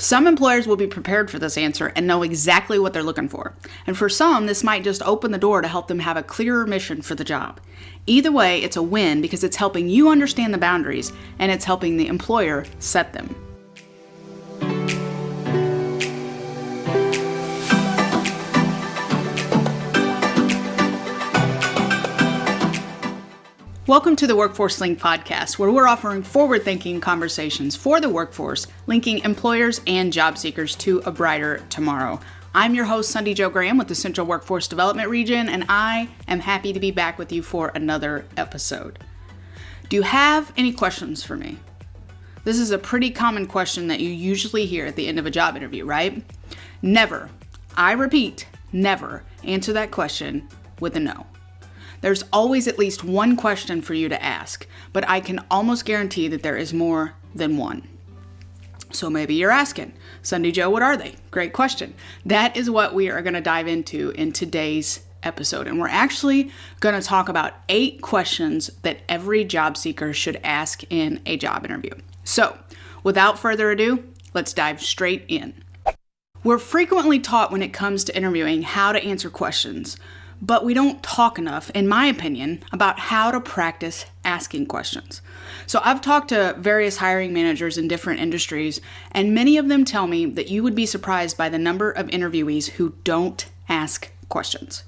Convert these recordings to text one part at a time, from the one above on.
Some employers will be prepared for this answer and know exactly what they're looking for. And for some, this might just open the door to help them have a clearer mission for the job. Either way, it's a win because it's helping you understand the boundaries and it's helping the employer set them. Welcome to the Workforce Link podcast, where we're offering forward-thinking conversations for the workforce, linking employers and job seekers to a brighter tomorrow. I'm your host, Sundi Jo with the Central Workforce Development Region, and I am happy to be back with you for another episode. Do you have any questions for me? This is a pretty common question that you usually hear at the end of a job interview, right? Never, I repeat, never answer that question with a no. There's always at least one question for you to ask, but I can almost guarantee that there is more than one. So maybe you're asking, Sundi Jo, what are they? Great question. That is what we are going to dive into in today's episode. And we're actually going to talk about 8 questions that every job seeker should ask in a job interview. So without further ado, let's dive straight in. We're frequently taught when it comes to interviewing how to answer questions, but we don't talk enough, in my opinion, about how to practice asking questions. So I've talked to various hiring managers in different industries, and many of them tell me that you would be surprised by the number of interviewees who don't ask questions.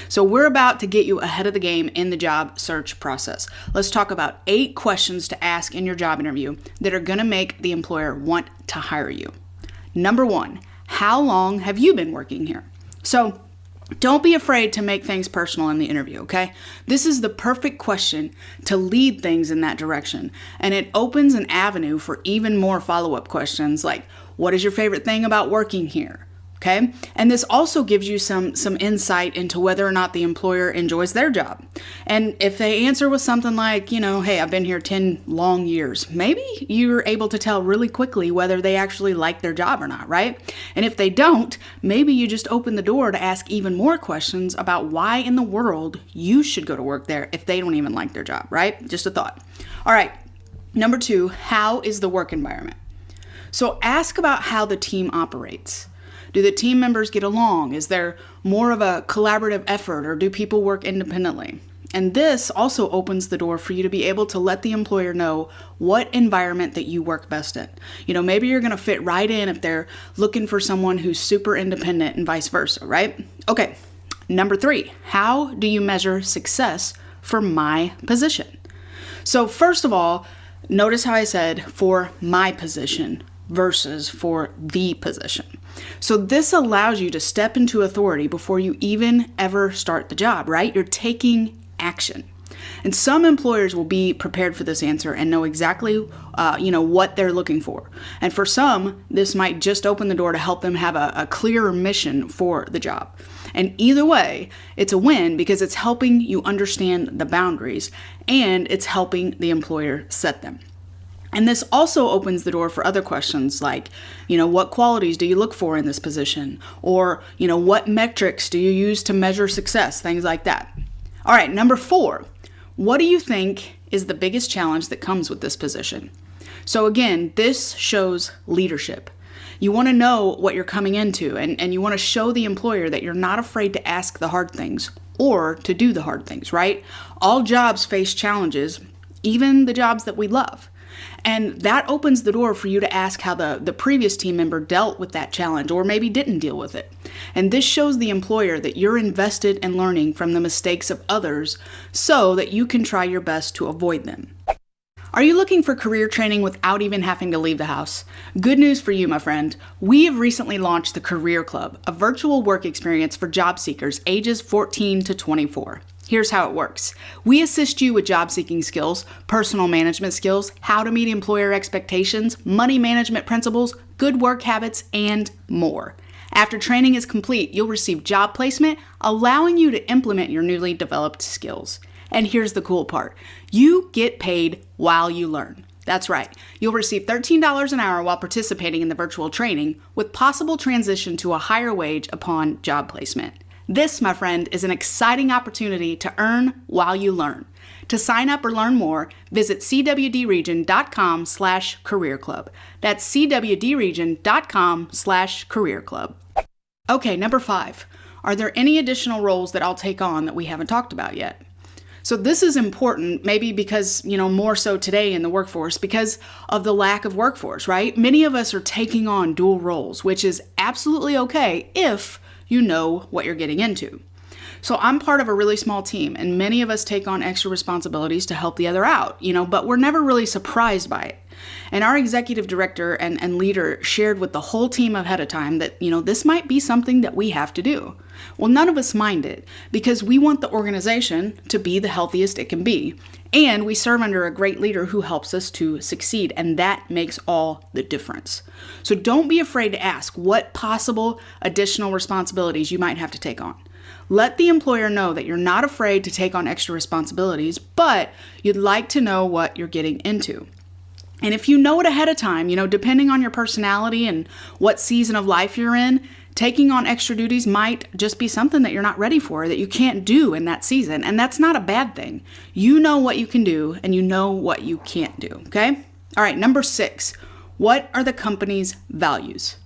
So we're about to get you ahead of the game in the job search process. Let's talk about 8 questions to ask in your job interview that are going to make the employer want to hire you. Number 1, how long have you been working here? So don't be afraid to make things personal in the interview, okay? This is the perfect question to lead things in that direction, and it opens an avenue for even more follow-up questions like, what is your favorite thing about working here? Okay? And this also gives you some insight into whether or not the employer enjoys their job. And if they answer with something like, hey, I've been here 10 long years, maybe you're able to tell really quickly whether they actually like their job or not, right? And if they don't, maybe you just open the door to ask even more questions about why in the world you should go to work there if they don't even like their job, right? Just a thought. All right. Number 2, how is the work environment? So ask about how the team operates. Do the team members get along? Is there more of a collaborative effort, or do people work independently? And this also opens the door for you to be able to let the employer know what environment that you work best in. Maybe you're going to fit right in if they're looking for someone who's super independent and vice versa, right? Okay, number 3, how do you measure success for my position? So first of all, notice how I said for my position versus for the position. So this allows you to step into authority before you even ever start the job, right? You're taking action. And some employers will be prepared for this answer and know exactly, what they're looking for. And for some, this might just open the door to help them have a clearer mission for the job. And either way, it's a win because it's helping you understand the boundaries and it's helping the employer set them. And this also opens the door for other questions like, what qualities do you look for in this position? Or, what metrics do you use to measure success? Things like that. All right, number 4, what do you think is the biggest challenge that comes with this position? So again, this shows leadership. You want to know what you're coming into, and you want to show the employer that you're not afraid to ask the hard things or to do the hard things, right? All jobs face challenges, even the jobs that we love. And that opens the door for you to ask how the previous team member dealt with that challenge or maybe didn't deal with it. And this shows the employer that you're invested in learning from the mistakes of others so that you can try your best to avoid them. Are you looking for career training without even having to leave the house? Good news for you, my friend. We have recently launched the Career Club, a virtual work experience for job seekers ages 14 to 24. Here's how it works. We assist you with job seeking skills, personal management skills, how to meet employer expectations, money management principles, good work habits, and more. After training is complete, you'll receive job placement, allowing you to implement your newly developed skills. And here's the cool part. You get paid while you learn. That's right. You'll receive $13 an hour while participating in the virtual training, with possible transition to a higher wage upon job placement. This, my friend, is an exciting opportunity to earn while you learn. To sign up or learn more, visit cwdregion.com/career club. That's cwdregion.com/career club. Okay, number 5. Are there any additional roles that I'll take on that we haven't talked about yet? So this is important, maybe because, more so today in the workforce because of the lack of workforce, right? Many of us are taking on dual roles, which is absolutely okay if you know what you're getting into. So I'm part of a really small team, and many of us take on extra responsibilities to help the other out, but we're never really surprised by it. And our executive director and leader shared with the whole team ahead of time that, this might be something that we have to do. Well, none of us mind it because we want the organization to be the healthiest it can be. And we serve under a great leader who helps us to succeed, and that makes all the difference. So don't be afraid to ask what possible additional responsibilities you might have to take on. Let the employer know that you're not afraid to take on extra responsibilities, but you'd like to know what you're getting into. And if you know it ahead of time, depending on your personality and what season of life you're in, taking on extra duties might just be something that you're not ready for, that you can't do in that season. And that's not a bad thing. You know what you can do and you know what you can't do, okay? All right, number 6, what are the company's values?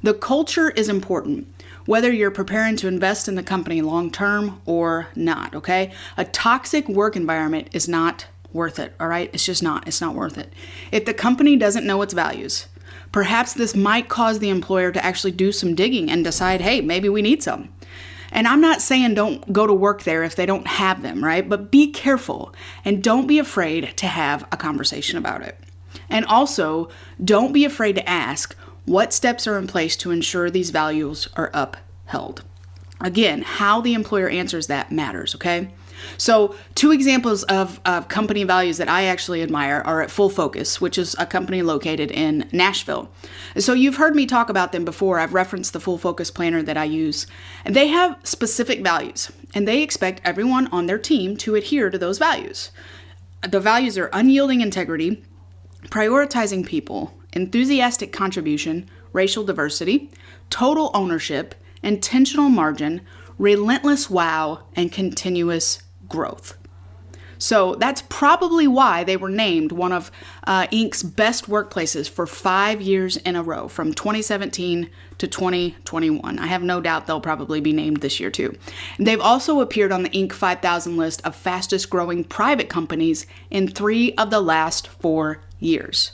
The culture is important, whether you're preparing to invest in the company long term or not, okay? A toxic work environment is not worth it, all right? It's just not. It's not worth it. If the company doesn't know its values, perhaps this might cause the employer to actually do some digging and decide, hey, maybe we need some. And I'm not saying don't go to work there if they don't have them, right? But be careful and don't be afraid to have a conversation about it. And also, don't be afraid to ask what steps are in place to ensure these values are upheld. Again, how the employer answers that matters, okay? So 2 examples of company values that I actually admire are at Full Focus, which is a company located in Nashville. So you've heard me talk about them before. I've referenced the Full Focus planner that I use. And they have specific values, and they expect everyone on their team to adhere to those values. The values are unyielding integrity, prioritizing people, enthusiastic contribution, racial diversity, total ownership, intentional margin, relentless wow, and continuous growth. So that's probably why they were named one of Inc.'s best workplaces for 5 years in a row, from 2017 to 2021. I have no doubt they'll probably be named this year too. They've also appeared on the Inc. 5000 list of fastest growing private companies in 3 of the last 4 years.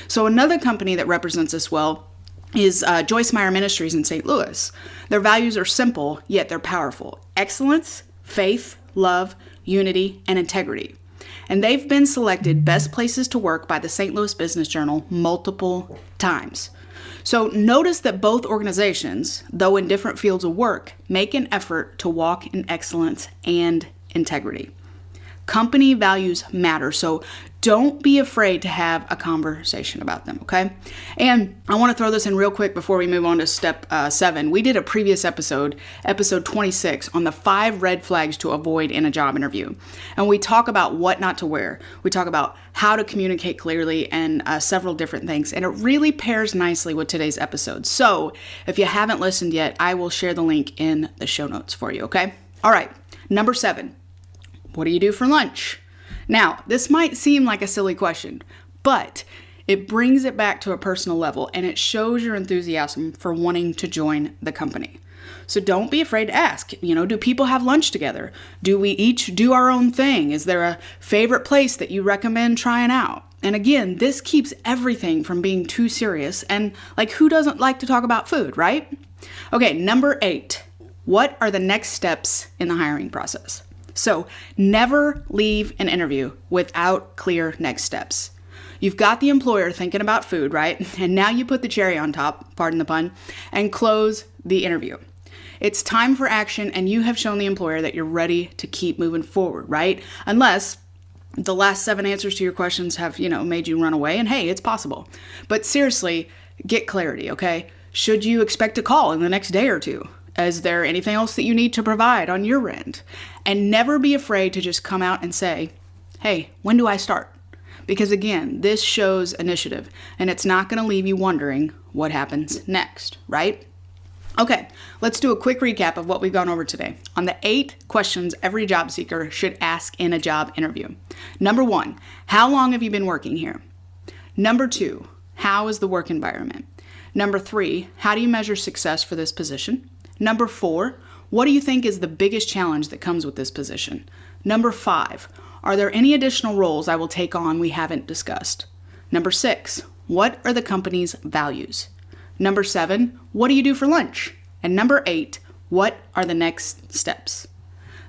So another company that represents us well is Joyce Meyer Ministries in St. Louis. Their values are simple, yet they're powerful. Excellence, faith, love, unity, and integrity. And they've been selected best places to work by the St. Louis Business Journal multiple times. So notice that both organizations, though in different fields of work, make an effort to walk in excellence and integrity. Company values matter, so don't be afraid to have a conversation about them, okay? And I want to throw this in real quick before we move on to step 7. We did a previous episode 26, on the 5 red flags to avoid in a job interview. And we talk about what not to wear. We talk about how to communicate clearly and several different things. And it really pairs nicely with today's episode. So if you haven't listened yet, I will share the link in the show notes for you, okay? All right, number 7. What do you do for lunch? Now, this might seem like a silly question, but it brings it back to a personal level and it shows your enthusiasm for wanting to join the company. So don't be afraid to ask, do people have lunch together? Do we each do our own thing? Is there a favorite place that you recommend trying out? And again, this keeps everything from being too serious, and who doesn't like to talk about food, right? Okay, number 8, what are the next steps in the hiring process? So never leave an interview without clear next steps. You've got the employer thinking about food, right? And now you put the cherry on top, pardon the pun, and close the interview. It's time for action, and you have shown the employer that you're ready to keep moving forward, right? Unless the last 7 answers to your questions have, made you run away, and hey, it's possible. But seriously, get clarity, okay? Should you expect a call in the next day or 2? Is there anything else that you need to provide on your end? And never be afraid to just come out and say, hey, when do I start? Because again, this shows initiative, and it's not going to leave you wondering what happens next, right? Okay, let's do a quick recap of what we've gone over today on the 8 questions every job seeker should ask in a job interview. Number 1, how long have you been working here? Number 2, how is the work environment? Number 3, how do you measure success for this position? Number 4, what do you think is the biggest challenge that comes with this position? Number 5, are there any additional roles I will take on we haven't discussed? Number 6, what are the company's values? Number 7, what do you do for lunch? And number 8, what are the next steps?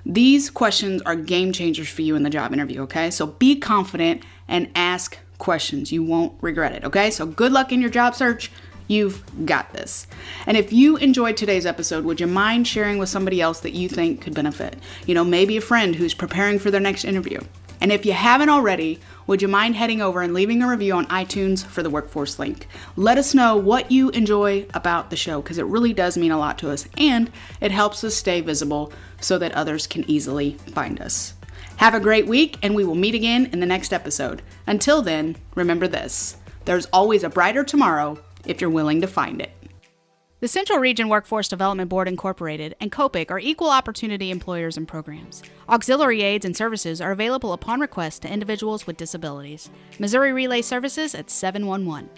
These questions are game changers for you in the job interview, okay? So be confident and ask questions. You won't regret it, okay? So good luck in your job search. You've got this. And if you enjoyed today's episode, would you mind sharing with somebody else that you think could benefit? Maybe a friend who's preparing for their next interview. And if you haven't already, would you mind heading over and leaving a review on iTunes for the Workforce Link? Let us know what you enjoy about the show, because it really does mean a lot to us, and it helps us stay visible so that others can easily find us. Have a great week, and we will meet again in the next episode. Until then, remember this: there's always a brighter tomorrow if you're willing to find it. The Central Region Workforce Development Board Incorporated and COPIC are equal opportunity employers and programs. Auxiliary aids and services are available upon request to individuals with disabilities. Missouri Relay Services at 711.